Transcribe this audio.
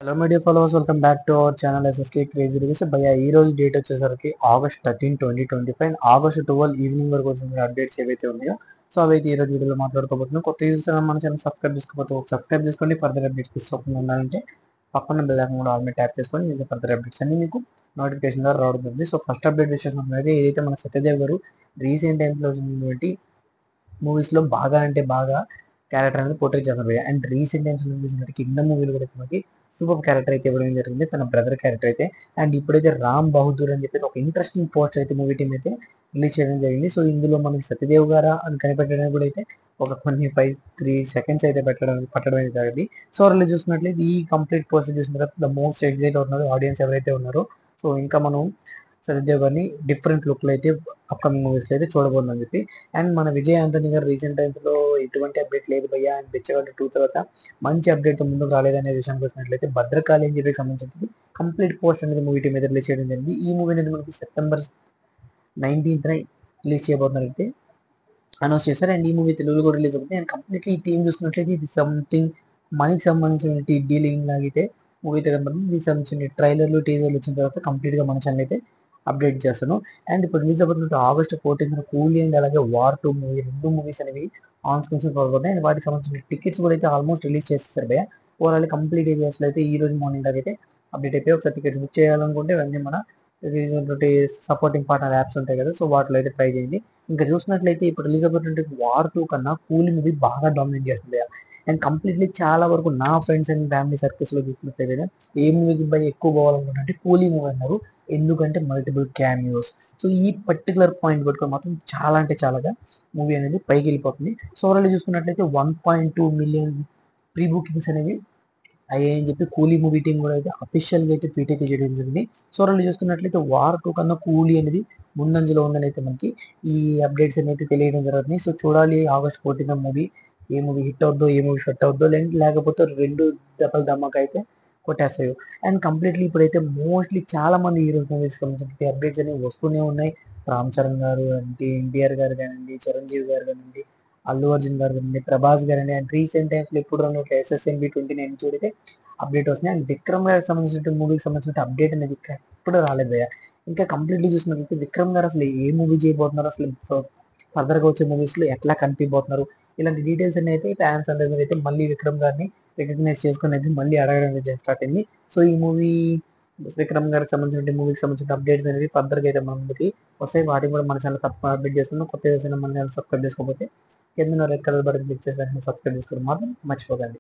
Hello media followers, welcome back to our channel SSK crazy reviews. భయ్యా ఈ రోజు date వచ్చేసరికి August 13, 2025 August 12 ఈవినింగ్ వరకు వచ్చిన అప్డేట్స్ ఏవైతే ఉన్నాయో సో అవైతే ఈ రోజు వీడియోలో మాట్లాడుకోబోతున్నాం. కొత్త యూజర్స్ మన ఛానల్ సబ్స్క్రైబ్ చేసుకోకపోతే సబ్స్క్రైబ్ చేసుకోండి. ఫర్దర్ అప్డేట్స్ మిస్ అవ్వకుండా ఉండాలంటే పక్కన బెల్ ఐకాన్ కూడా ఆల్ ట్యాప్ చేసుకొని మీ ఫర్దర్ అప్డేట్స్ అన్ని మీకు నోటిఫికేషన్ ద్వారా రావడం. సో ఫస్ట్ అప్డేట్ వచ్చేసినట్లయితే ఏదైతే మన సత్యదేవ్ గారు రీసెంట్ టైమ్స్లో వచ్చినటువంటి మూవీస్లో బాగా అంటే బాగా క్యారెక్టర్ అనేది పోర్ట్రేట్ చేస్తున్నారు. అండ్ రీసెంట్ టైమ్స్ చూసినట్టు కింగ్డమ్ మూవీలో కూడా మనకి సూపర్ క్యారెక్టర్ అయితే ఇవ్వడం జరిగింది, తన బ్రదర్ క్యారెక్టర్ అయితే. అండ్ ఇప్పుడైతే రామ్ బహదూర్ అని చెప్పి ఒక ఇంట్రెస్టింగ్ పోస్టర్ అయితే మూవీ టీం అయితే రిలీజ్ చేయడం జరిగింది. సో ఇందులో మనకి సత్యదేవ్ గారా అని కనిపెట్టడానికి కూడా అయితే ఒక కొన్ని 3 seconds అయితే పట్టడం అయితే జరిగింది. సో రిలీజ్ చూసినట్లయితే ఈ కంప్లీట్ పోస్టర్ చూసిన తర్వాత ద మోస్ట్ ఎగ్జైట్ అవుతున్నారు ఆడియన్స్ ఎవరైతే ఉన్నారో. సో ఇంకా మనం సత్యదేవ్ గారిని డిఫరెంట్ లుక్లో అయితే అప్కమింగ్ మూవీస్లో అయితే చూడబోతుందని చెప్పి. అండ్ మన విజయ్ ఆంటోనీ గారు రీసెంట్ టైమ్స్లో ఎటువంటి అప్డేట్ లేదు భయ్యా, అండ్ బిచ్చగాడు 2 తర్వాత మంచి అప్డేట్తో ముందుకు రాలేదనే విషయానికి వచ్చినట్లయితే భద్రకాళి అని చెప్పి సంబంధించి కంప్లీట్ పోస్ట్ అనేది మూవీ టీం మీద రిలీజ్ చేయడం జరిగింది. ఈ మూవీ అనేది మనకి September 19th రిలీజ్ చేయబోతున్నారైతే అనౌన్స్ చేశారు. అండ్ ఈ మూవీ తెలుగులో కూడా రిలీజ్ అవుతుంది. అండ్ కంప్లీట్లీ ఈ టీం చూసినట్లయితే ఇది సంథింగ్ మనీకి సంబంధించిన డీలింగ్ లాగైతే మూవీ అయితే కనబడుతుంది. దీనికి సంబంధించిన ట్రైలర్లు టీజర్లు వచ్చిన తర్వాత కంప్లీట్గా మన ఛానల్ అయితే అప్డేట్ చేస్తాను. అండ్ ఇప్పుడు రిలీజ్ అవుతున్న August 14 కూలీ అండ్ అలాగే వార్ 2 మూవీ, 2 మూవీస్ అనేవి ఆన్ స్క్రీన్స్ పడుతున్నాయి. అండ్ వాటికి సంబంధించిన టికెట్స్ కూడా అయితే ఆల్మోస్ట్ రిలీజ్ చేసేసారు భయ్య. ఓవరాల్ కంప్లీట్ ఏరియాస్లో అయితే ఈ రోజు మార్నింగ్ దాకా అయితే అప్డేట్ అయిపోయి ఒకసారి టికెట్స్ బుక్ చేయాలనుకుంటే ఇవన్నీ మన రిలీజ్ అయినటువంటి సపోర్టింగ్ పార్ట్నర్ యాప్స్ ఉంటాయి కదా, సో వాటిలో అయితే ట్రై చేయండి. ఇంకా చూసినట్లయితే ఇప్పుడు రిలీజ్ అవుతున్నటువంటి వార్ 2 కన్నా కూలీ మూవీ బాగా డామినేట్ చేస్తుంది. అండ్ కంప్లీట్లీ చాలా వరకు నా ఫ్రెండ్స్ అండ్ ఫ్యామిలీ సర్కిల్స్లో చూసినట్లయితే ఏ మూవీకి బై ఎక్కువ పోవాలనుకుంటే కూలీ మూవీ అన్నారు. ఎందుకంటే మల్టిపుల్ క్యామియోస్. సో ఈ పర్టికులర్ పాయింట్ పట్టుకొని మాత్రం చాలా అంటే చాలాగా మూవీ అనేది పైకి వెళ్ళిపోతుంది. సో ఓవరాల్ చూసుకున్నట్లయితే 1.2 million ప్రీ బుకింగ్స్ అనేవి అయ్యాయని చెప్పి కూలీ మూవీ టీం కూడా అయితే అఫీషియల్గా అయితే ట్వీట్ అయితే చేయడం జరిగింది. సో ఓవరాల్ చూసుకున్నట్లయితే వార్ 2 కన్నా కూలీ అనేది ముందంజలో ఉందని అయితే మనకి ఈ అప్డేట్స్ అనేది తెలియడం జరుగుతుంది. సో చూడాలి August 14 మూవీ ఏ మూవీ హిట్ అవుద్దో, ఏ మూవీ ఫిట్ అవుద్దో, లేకపోతే రెండు దెబ్బల ధమాకా అయితే కొట్టేస్తాయి. అండ్ కంప్లీట్లీ ఇప్పుడైతే మోస్ట్లీ చాలా మంది హీరోస్ మూవీస్ సంబంధించిన అప్డేట్స్ అనేవి వస్తూనే ఉన్నాయి. రామ్ చరణ్ గారు అంటే ఎన్టీఆర్ గారు కానివ్వండి, చిరంజీవి గారు కానివ్వండి, అల్లు అర్జున్ గారు కానివ్వండి, ప్రభాస్ గారు అండ్ రీసెంట్ టైమ్స్లో ఇప్పుడు రన్ SSNB 29 చూడితే అప్డేట్ వస్తున్నాయి. అండ్ విక్రమ్ గారికి సంబంధించిన మూవీకి సంబంధించిన అప్డేట్ అనేది ఎప్పుడు రాలేదు భయ్య. ఇంకా కంప్లీట్లీ చూసినట్లయితే విక్రమ్ గారు అసలు ఏ మూవీ చేయబోతున్నారు, అసలు ఫర్దర్గా వచ్చే మూవీస్లో ఎట్లా కనిపించబోతున్నారు, ఇలాంటి డీటెయిల్స్ అన్ని అయితే ఫ్యాన్స్ అందరి మీద అయితే మళ్ళీ విక్రమ్ గారిని రికగ్నైజ్ చేసుకుని అయితే మళ్ళీ అడగడం అయితే స్టార్ట్ అయింది. సో ఈ మూవీ విక్రమ్ గారికి సంబంధించిన మూవీకి సంబంధించిన అప్డేట్స్ అనేది ఫర్దర్గా అయితే మన ముందుకి వస్తాయి. వాటిని కూడా మన ఛానల్ తప్పకుండా అప్డేట్ చేస్తున్నాం. కొత్త మన ఛానల్ సబ్స్క్రైబ్ చేసుకోకపోతే కింద రెడ్ కలర్ బటన్ క్లిక్ చేసి సబ్స్క్రైబ్ చేసుకోవడం మాత్రం మర్చిపోకండి.